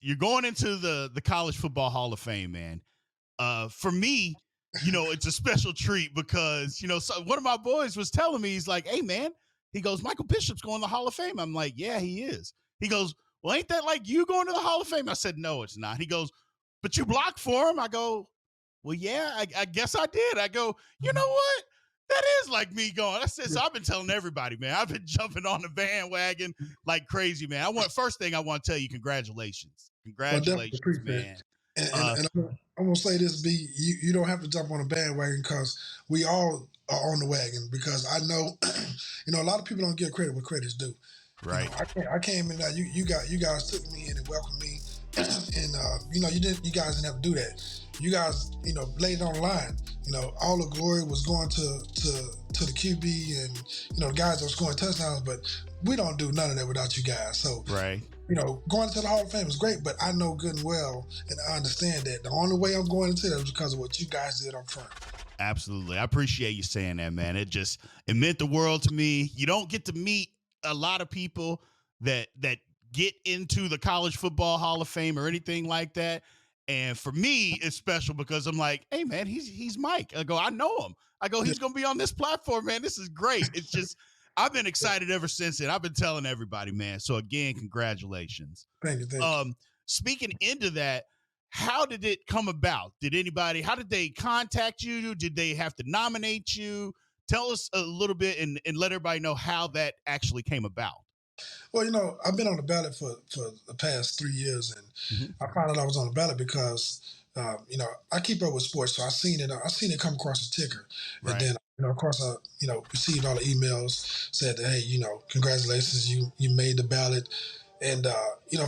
you're going into the College Football Hall of Fame, man. For me, it's a special treat because, so one of my boys was telling me, he's like, hey, man, he goes, Michael Bishop's going to the Hall of Fame. I'm like, yeah, he is. He goes, well, ain't that like you going to the Hall of Fame? I said, no, it's not. He goes, but you blocked for him. I go, well, yeah, I guess I did. I go, you know what? That is like me going. I said, so I've been telling everybody, man, I've been jumping on the bandwagon like crazy, man. First thing I want to tell you, congratulations. Congratulations, man. And I'm going to say this, B, you don't have to jump on a bandwagon because we all are on the wagon, because I know, a lot of people don't give credit what credit's due. Right. I came in there, you guys took me in and welcomed me. And, you guys didn't have to do that. You guys, laid it on the line. All the glory was going to the QB and, the guys that were scoring touchdowns, but we don't do none of that without you guys. So, right. Going to the Hall of Fame is great, but I know good and well, and I understand that the only way I'm going into that is because of what you guys did up front. Absolutely. I appreciate you saying that, man. It meant the world to me. You don't get to meet a lot of people that get into the College Football Hall of Fame or anything like that. And for me, it's special because I'm like, hey, man, he's Mike. I go, I know him. I go, he's going to be on this platform, man. This is great. It's just, I've been excited ever since then. I've been telling everybody, man. So again, congratulations. Thank you. Speaking into that, how did it come about? How did they contact you? Did they have to nominate you? Tell us a little bit and let everybody know how that actually came about. Well, I've been on the ballot for the past 3 years, and I found out I was on the ballot because, I keep up with sports, so I seen it come across the ticker, right. And then, of course, I, received all the emails, said that, hey, congratulations, you made the ballot, and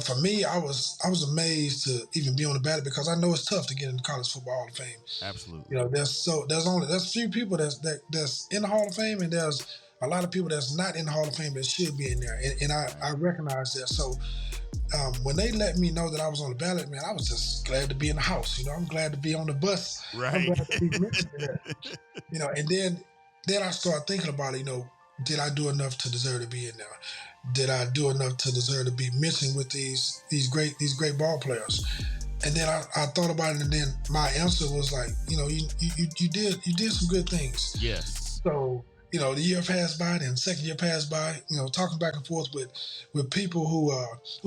for me, I was amazed to even be on the ballot because I know it's tough to get in the College Football Hall of Fame. Absolutely. There's few people that's in the Hall of Fame, and there's a lot of people that's not in the Hall of Fame that should be in there, and I recognize that. So when they let me know that I was on the ballot, man, I was just glad to be in the house. I'm glad to be on the bus. Right. I'm glad to be mentioned there. And then I started thinking about it. Did I do enough to deserve to be in there? Did I do enough to deserve to be mentioned with these great ball players? And then I thought about it, and then my answer was like, you did some good things. Yes. So. The year passed by, then second year passed by, talking back and forth with people who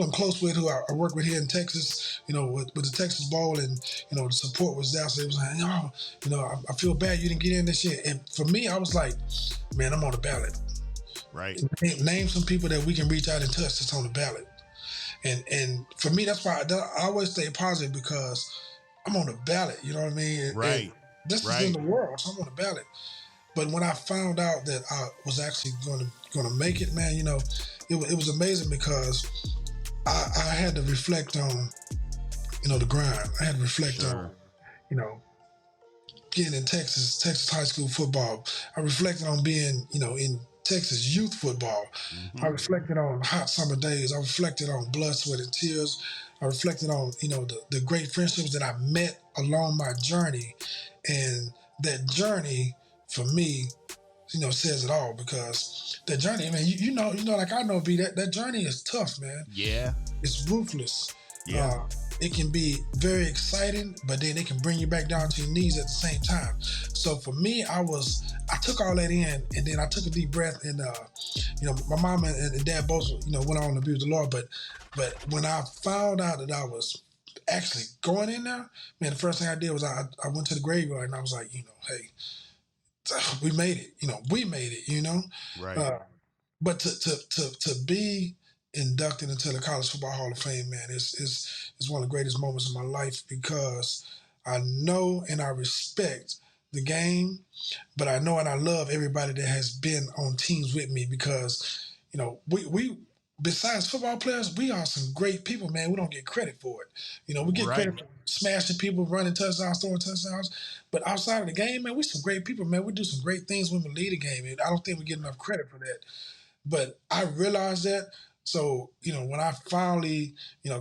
I'm close with, who I work with here in Texas, with the Texas Bowl, and, the support was there. So it was like, I feel bad you didn't get in this year. And for me, I was like, man, I'm on the ballot. Right. Name some people that we can reach out and touch that's on the ballot. And for me, that's why I always stay positive, because I'm on the ballot, you know what I mean? Right. And this is in the world, so I'm on the ballot. But when I found out that I was actually going to make it, man, it was amazing, because I had to reflect on, the grind. I had to reflect on, getting in Texas high school football. I reflected on being, in Texas youth football. Mm-hmm. I reflected on hot summer days. I reflected on blood, sweat, and tears. I reflected on, the great friendships that I met along my journey. And that journey, for me, says it all, because that journey, man, like I know, B, that journey is tough, man. Yeah. It's ruthless. Yeah. It can be very exciting, but then it can bring you back down to your knees at the same time. So for me, I took all that in, and then I took a deep breath, and, my mom and dad both, went on to be with the Lord, but when I found out that I was actually going in there, man, the first thing I did was I went to the graveyard, and I was like, hey, we made it, Right. But to be inducted into the College Football Hall of Fame, man, is one of the greatest moments of my life, because I know and I respect the game, but I know and I love everybody that has been on teams with me, because, we besides football players, we are some great people, man. We don't get credit for it. We get credit for smashing people, running touchdowns, throwing touchdowns. But outside of the game, man, we're some great people, man. We do some great things when we lead a game. And I don't think we get enough credit for that. But I realized that. So, when I finally,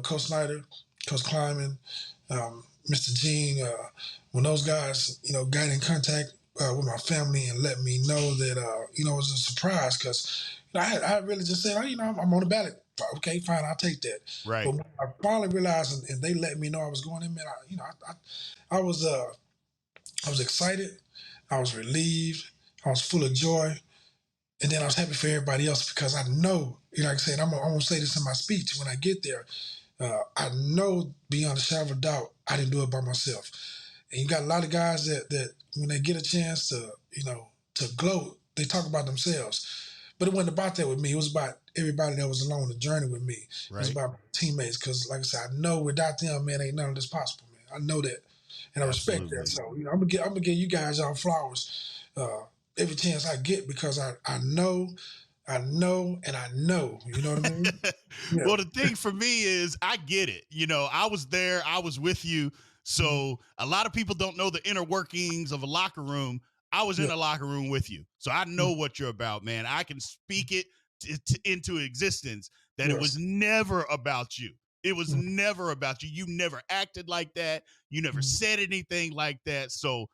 Coach Snyder, Coach Kleiman, Mr. Gene, when those guys, got in contact with my family and let me know that, it was a surprise, because I really just said, I'm on the ballot. Okay, fine, I'll take that. But Right. when I finally realized and they let me know I was going in, man, I was I was excited, I was relieved, I was full of joy, and then I was happy for everybody else because I know, like I said, I'm gonna say this in my speech when I get there. I know beyond a shadow of a doubt, I didn't do it by myself. And you got a lot of guys that when they get a chance to, to gloat, they talk about themselves. But it wasn't about that with me. It was about everybody that was along the journey with me. It was Right. about my teammates. Because, like I said, I know without them, man, ain't none of this possible, man. I know that, and I respect that. Absolutely. So, I'm gonna give you guys y'all flowers every chance I get because I know, and I know. You know what I mean? Yeah, Well, the thing for me is I get it. I was there, I was with you. mhm, So a lot of people don't know the inner workings of a locker room. I was in yeah, the locker room with you. So I mhm, know what you're about, man. I can speak it into existence that it was yes, never about you. It was mhm, never about you. You never acted like that. You never mhm, said anything like that. So,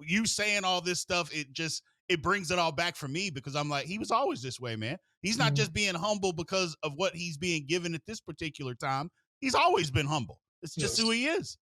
you saying all this stuff, it brings it all back for me because I'm like, he was always this way, man. He's not mhm, just being humble because of what he's being given at this particular time. He's always been humble. It's just who yes. he is.